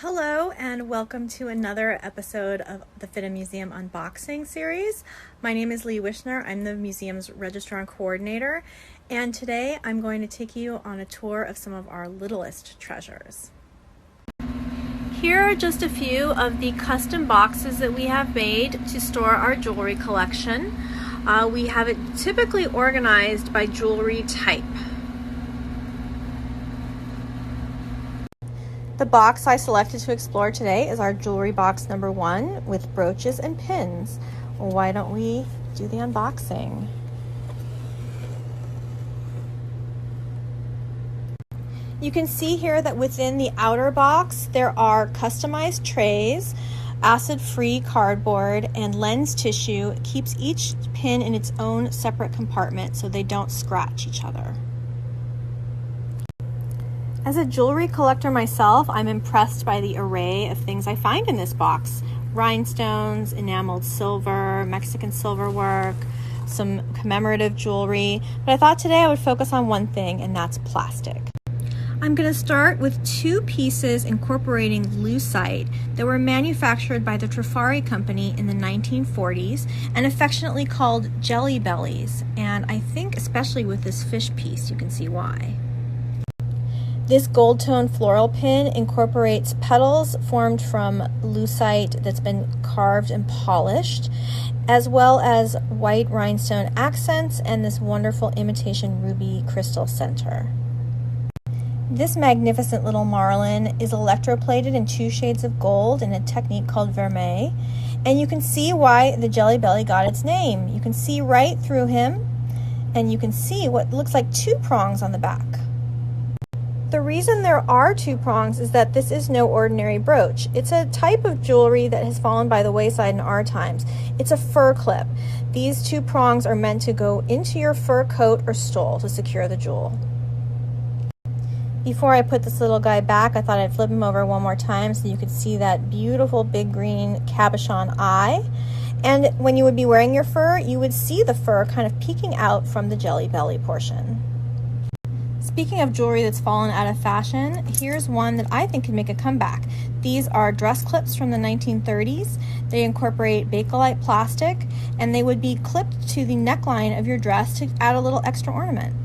Hello and welcome to another episode of the FIDM Museum unboxing series. My name is Leigh Wishner. I'm the museum's Registrar-Coordinator, and today I'm going to take you on a tour of some of our littlest treasures. Here are just a few of the custom boxes that we have made to store our jewelry collection. We have it typically organized by jewelry type. The box I selected to explore today is our jewelry box number 1 with brooches and pins. Well, why don't we do the unboxing? You can see here that within the outer box there are customized trays, acid-free cardboard, and lens tissue. It keeps each pin in its own separate compartment so they don't scratch each other. As a jewelry collector myself, I'm impressed by the array of things I find in this box. Rhinestones, enameled silver, Mexican silver work, some commemorative jewelry. But I thought today I would focus on one thing, and that's plastic. I'm going to start with 2 pieces incorporating lucite that were manufactured by the Trifari Company in the 1940s and affectionately called jelly bellies. And I think especially with this fish piece, you can see why. This gold tone floral pin incorporates petals formed from lucite that's been carved and polished, as well as white rhinestone accents and this wonderful imitation ruby crystal center. This magnificent little marlin is electroplated in 2 shades of gold in a technique called vermeil, and you can see why the jelly belly got its name. You can see right through him, and you can see what looks like 2 prongs on the back. The reason there are 2 prongs is that this is no ordinary brooch. It's a type of jewelry that has fallen by the wayside in our times. It's a fur clip. These 2 prongs are meant to go into your fur coat or stole to secure the jewel. Before I put this little guy back, I thought I'd flip him over one more time so you could see that beautiful big green cabochon eye. And when you would be wearing your fur, you would see the fur kind of peeking out from the jelly belly portion. Speaking of jewelry that's fallen out of fashion, here's one that I think can make a comeback. These are dress clips from the 1930s. They incorporate Bakelite plastic, and they would be clipped to the neckline of your dress to add a little extra ornament.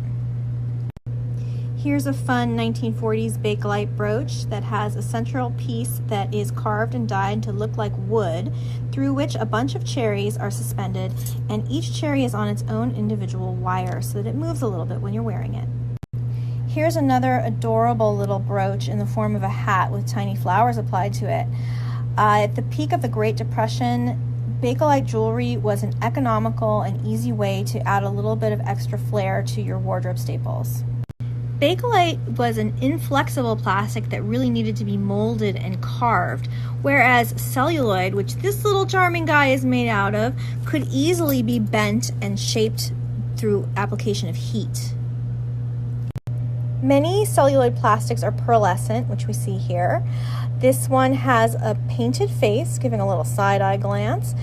Here's a fun 1940s Bakelite brooch that has a central piece that is carved and dyed to look like wood, through which a bunch of cherries are suspended, and each cherry is on its own individual wire so that it moves a little bit when you're wearing it. Here's another adorable little brooch in the form of a hat with tiny flowers applied to it. At the peak of the Great Depression, Bakelite jewelry was an economical and easy way to add a little bit of extra flair to your wardrobe staples. Bakelite was an inflexible plastic that really needed to be molded and carved, whereas celluloid, which this little charming guy is made out of, could easily be bent and shaped through application of heat. Many celluloid plastics are pearlescent, which we see here. This one has a painted face, giving a little side-eye glance,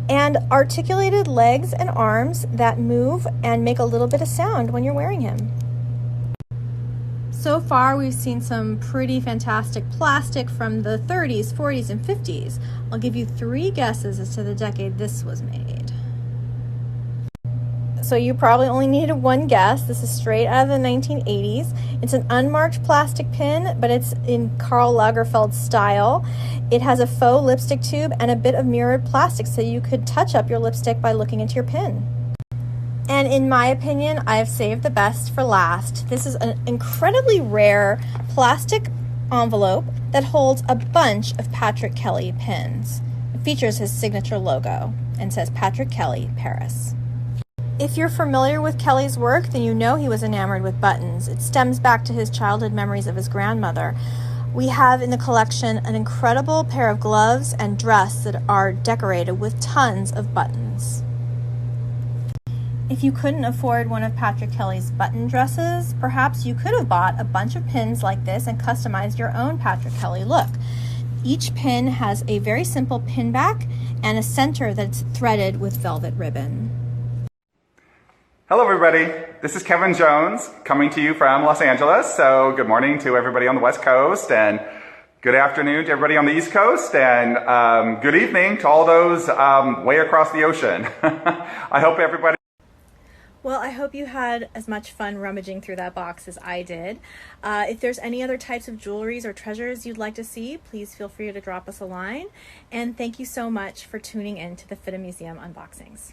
and articulated legs and arms that move and make a little bit of sound when you're wearing him. So far, we've seen some pretty fantastic plastic from the 30s, 40s, and 50s. I'll give you 3 guesses as to the decade this was made. So you probably only needed 1 guess. This is straight out of the 1980s. It's an unmarked plastic pin, but it's in Karl Lagerfeld style. It has a faux lipstick tube and a bit of mirrored plastic so you could touch up your lipstick by looking into your pin. And in my opinion, I've saved the best for last. This is an incredibly rare plastic envelope that holds a bunch of Patrick Kelly pins. It features his signature logo and says Patrick Kelly, Paris. If you're familiar with Kelly's work, then you know he was enamored with buttons. It stems back to his childhood memories of his grandmother. We have in the collection an incredible pair of gloves and dress that are decorated with tons of buttons. If you couldn't afford one of Patrick Kelly's button dresses, perhaps you could have bought a bunch of pins like this and customized your own Patrick Kelly look. Each pin has a very simple pin back and a center that's threaded with velvet ribbon. Hello everybody, this is Kevin Jones coming to you from Los Angeles. So good morning to everybody on the West Coast and Good afternoon to everybody on the East Coast, and good evening to all those way across the ocean. I hope everybody... Well, I hope you had as much fun rummaging through that box as I did. If there's any other types of jewelries or treasures you'd like to see, please feel free to drop us a line. And thank you so much for tuning in to the FIDM Museum unboxings.